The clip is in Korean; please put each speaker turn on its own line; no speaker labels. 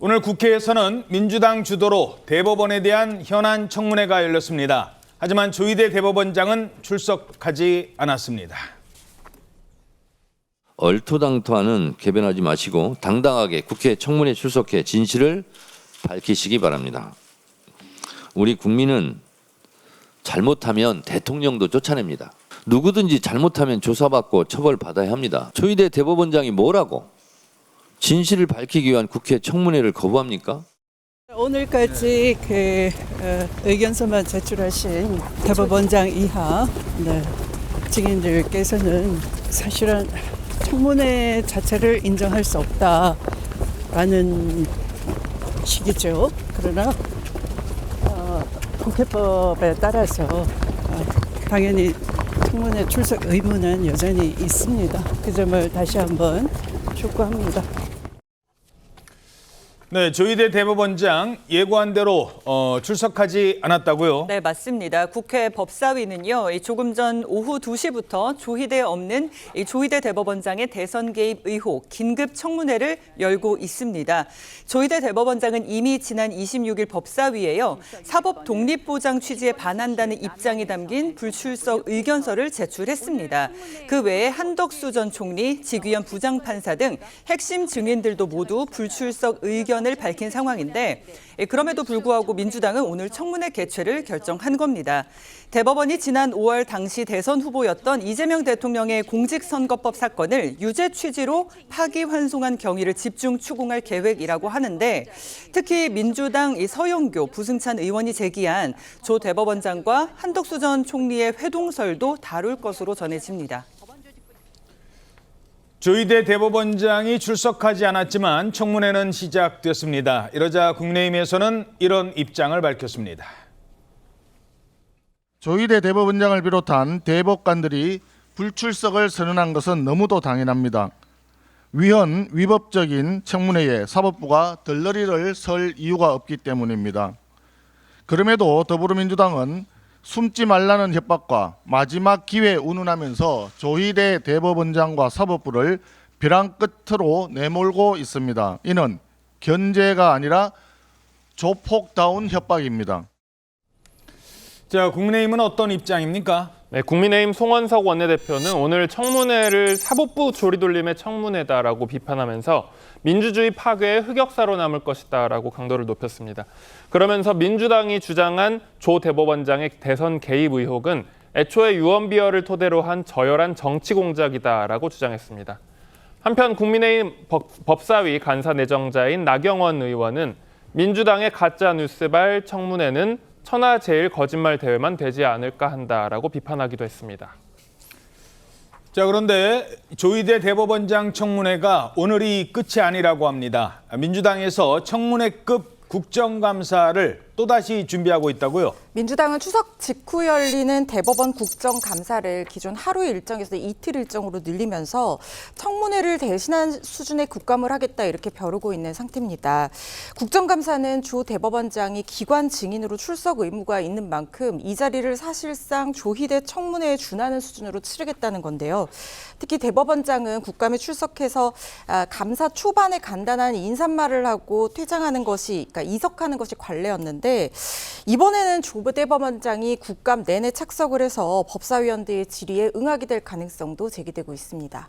오늘 국회에서는 민주당 주도로 대법원에 대한 현안 청문회가 열렸습니다. 하지만 조희대 대법원장은 출석하지 않았습니다.
얼토당토하는 개변하지 마시고 당당하게 국회 청문회 출석해 진실을 밝히시기 바랍니다. 우리 국민은 잘못하면 대통령도 쫓아냅니다. 누구든지 잘못하면 조사받고 처벌받아야 합니다. 조희대 대법원장이 뭐라고 진실을 밝히기 위한 국회 청문회를 거부합니까?
오늘까지 의견서만 제출하신 대법원장 이하 증인들께서는 사실은 청문회 자체를 인정할 수 없다라는 식이죠. 그러나 국회법에 따라서 당연히 청문회 출석 의무는 여전히 있습니다. 그 점을 다시 한번 촉구합니다.
네, 조희대 대법원장 예고한 대로 출석하지 않았다고요?
네, 맞습니다. 국회 법사위는요, 조금 전 오후 2시부터 조희대에 없는 조희대 대법원장의 대선 개입 의혹 긴급 청문회를 열고 있습니다. 조희대 대법원장은 이미 지난 26일 법사위에요, 사법 독립보장 취지에 반한다는 입장이 담긴 불출석 의견서를 제출했습니다. 그 외에 한덕수 전 총리, 지귀현 부장판사 등 핵심 증인들도 모두 불출석 의견을 밝힌 상황인데 그럼에도 불구하고 민주당은 오늘 청문회 개최를 결정한 겁니다. 대법원이 지난 5월 당시 대선 후보였던 이재명 대통령의 공직선거법 사건을 유죄 취지로 파기환송한 경위를 집중 추궁할 계획이라고 하는데 특히 민주당 서영교, 부승찬 의원이 제기한 조 대법원장과 한덕수 전 총리의 회동설도 다룰 것으로 전해집니다.
조희대 대법원장이 출석하지 않았지만 청문회는 시작됐습니다. 이러자 국민의힘에서는 이런 입장을 밝혔습니다.
조희대 대법원장을 비롯한 대법관들이 불출석을 선언한 것은 너무도 당연합니다. 위헌, 위법적인 청문회에 사법부가 덜러리를 설 이유가 없기 때문입니다. 그럼에도 더불어민주당은 숨지 말라는 협박과 마지막 기회에 운운하면서 조희대 대법원장과 사법부를 벼랑 끝으로 내몰고 있습니다. 이는 견제가 아니라 조폭다운 협박입니다.
자, 국민의힘은 어떤 입장입니까?
네, 국민의힘 송원석 원내대표는 오늘 청문회를 사법부 조리돌림의 청문회다라고 비판하면서 민주주의 파괴의 흑역사로 남을 것이다라고 강도를 높였습니다. 그러면서 민주당이 주장한 조 대법원장의 대선 개입 의혹은 애초에 유언비어를 토대로 한 저열한 정치 공작이다라고 주장했습니다. 한편 국민의힘 법사위 간사내정자인 나경원 의원은 민주당의 가짜 뉴스발 청문회는 천하제일 거짓말 대회만 되지 않을까 한다라고 비판하기도 했습니다.
자, 그런데 조희대 대법원장 청문회가 오늘이 끝이 아니라고 합니다. 민주당에서 청문회급 국정감사를 또다시 준비하고 있다고요?
민주당은 추석 직후 열리는 대법원 국정감사를 기존 하루 일정에서 이틀 일정으로 늘리면서 청문회를 대신한 수준의 국감을 하겠다 이렇게 벼르고 있는 상태입니다. 국정감사는 조 대법원장이 기관 증인으로 출석 의무가 있는 만큼 이 자리를 사실상 조희대 청문회에 준하는 수준으로 치르겠다는 건데요. 특히 대법원장은 국감에 출석해서 감사 초반에 간단한 인사말을 하고 퇴장하는 것이, 그러니까 이석하는 것이 관례였는데 이번에는 조 대법원장이 국감 내내 착석을 해서 법사위원들의 질의에 응하게 될 가능성도 제기되고 있습니다.